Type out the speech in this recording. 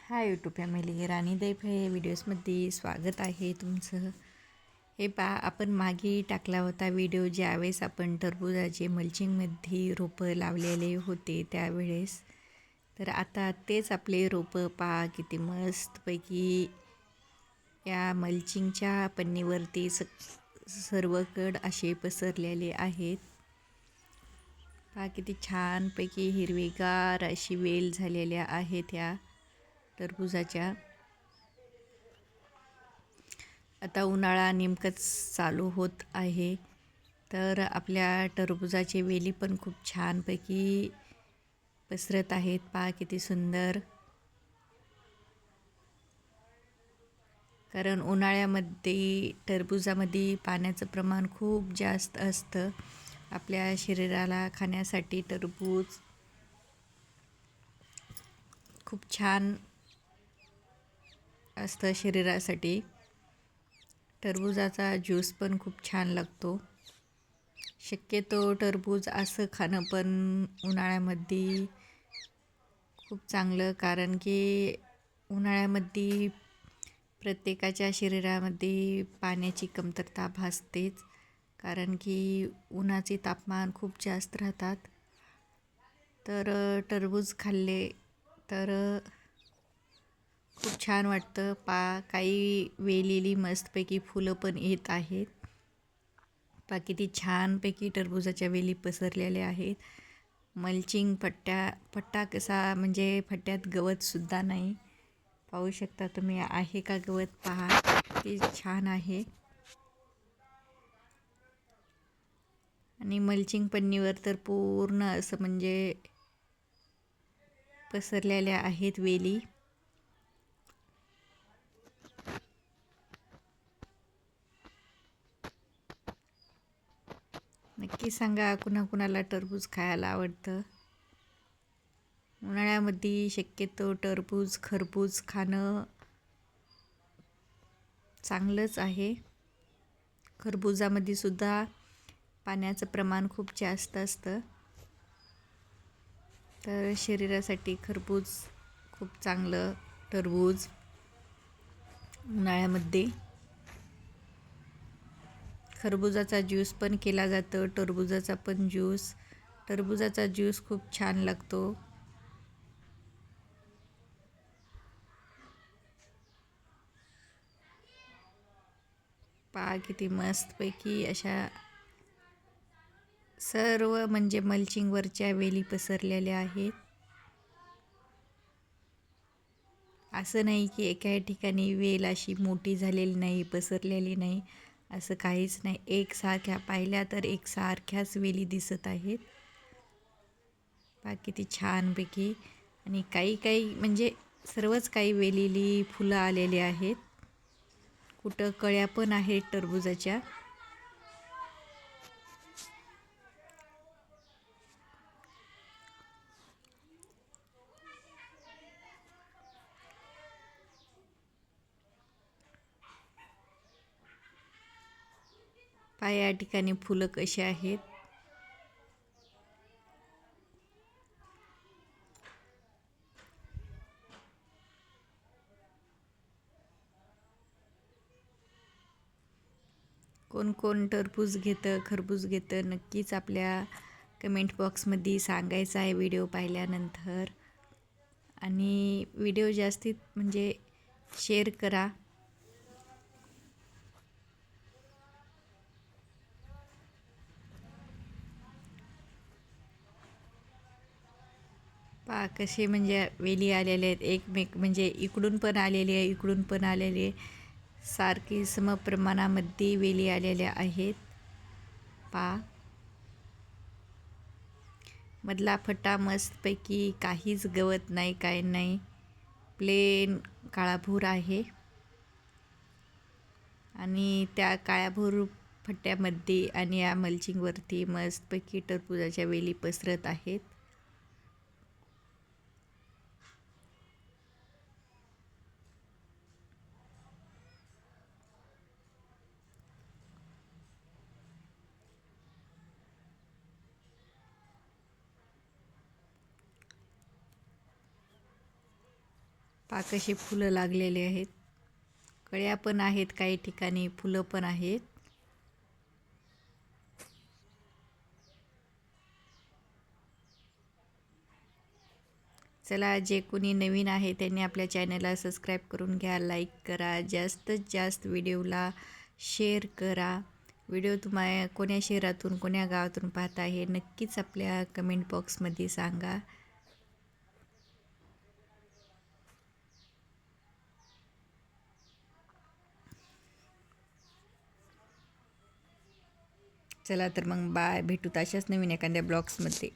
Hi YouTube family, राणी दैफ हे व्हिडिओजमध्ये स्वागत आहे तुमचं. हे आपण मागे टाकला होता व्हिडिओ ज्यावेळेस आपण टरबूजाचे मल्चिंगमध्ये रोपं लावलेले होते त्यावेळेस. तर आता तेच आपले रोपं किती मस्तपैकी या मल्चिंगच्या पन्नीवरती सर्वकड असे पसरलेले आहेत. किती छानपैकी हिरवीगार अशी वेल झालेल्या आहेत या टरबूजाच्या. आता उन्हाळा नेमकंच चालू होत आहे, तर आपल्या टरबूजाचे वेली पण खूप छानपैकी पसरत आहेत. किती सुंदर. कारण उन्हाळ्यामध्ये टरबूजामध्ये पाण्याचं प्रमाण खूप जास्त असतं. आपल्या शरीराला खाण्यासाठी टरबूज खूप छान असतं शरीरासाठी. टरबूजाचा ज्यूस पण खूप छान लागतो. शक्यतो टरबूज असं खाणं पण उन्हाळ्यामध्ये खूप चांगलं, कारण की उन्हाळ्यामध्ये प्रत्येकाच्या शरीरामध्ये पाण्याची कमतरता भासतेच, कारण की उन्हाचे तापमान खूप जास्त राहतात. तर टरबूज खाल्ले तर खूप छान वाटतं. काही वेलेली मस्तपैकी फुलं पण येत आहेत. किती छानपैकी टरबूजाच्या वेली पसरलेल्या आहेत. मल्चिंग पट्टा कसा म्हणजे फट्ट्यात गवतसुद्धा नाही. पाहू शकता तुम्ही, आहे का गवत? किती छान आहे. आणि मल्चिंग पन्नीवर तर पूर्ण असं म्हणजे पसरलेल्या आहेत वेली. नक्की सांगा कुणाकुणाला टरबूज खायला आवडतं. उन्हाळ्यामध्ये शक्यतो टरबूज, खरबूज खाणं चांगलंच आहे. खरबुजामध्ये सुद्धा पाण्याचं प्रमाण खूप जास्त असतं, तर शरीरासाठी खरबूज खूप चांगलं. टरबूज उन्हाळ्यामध्ये खरबुजाचा ज्यूस पण केला जातो. टरबुजाचा ज्यूस खूप छान लागतो. किती मस्तपैकी अशा सर्व म्हणजे मल्चिंगवरच्या वेली पसरलेल्या आहेत. असं नाही की एका ठिकाणी वेल अशी मोठी झालेली नाही, पसरलेली नाही, असं काहीच नाही. एकसारख्या पाहिल्या तर एकसारख्याच वेली दिसत आहेत. किती छानपैकी. आणि काही म्हणजे सर्वच काही वेलेली फुलं आलेली आहेत. कुठं कळ्या पण आहेत टरबूजाच्या. या ठिकाणी फुलं कशी आहेत. कोण टरबूज घेतं, खरबूज घेतं, नक्कीच आपल्या कमेंट बॉक्समध्ये सांगायचं आहे व्हिडिओ पाहिल्यानंतर. आणि व्हिडिओ जास्तीत म्हणजे शेअर करा. कसे म्हणजे वेली आलेले आहेत एकमेक, म्हणजे इकडून पण आलेली आहे, इकडून पण आलेली आहे. सारखी समप्रमाणामध्ये वेली आलेल्या आहेत. मधला फटा मस्तपैकी काहीच गवत नाही, काय नाही, प्लेन काळाभोर आहे. आणि त्या काळ्याभोर फट्ट्यामध्ये आणि या मल्चिंगवरती मस्तपैकी टरबूजाच्या वेली पसरत आहेत. पहा कशी फुलं लागलेली आहेत. कळ्या पण आहेत, काही ठिकाणी फुलं पण आहेत. चला, जे कोणी नवीन आहे त्यांनी आपल्या चॅनलला सबस्क्राईब करून घ्या, लाईक करा, जास्तीत जास्त व्हिडिओला शेअर करा. व्हिडिओ तुम्हाला कोण्या शहरातून कोण्या गावातून पाहता हे नक्कीच आपल्या कमेंट बॉक्समध्ये सांगा. चला तर मग बाय, भेटू अशाच नवीन एखाद्या ब्लॉग्समध्ये.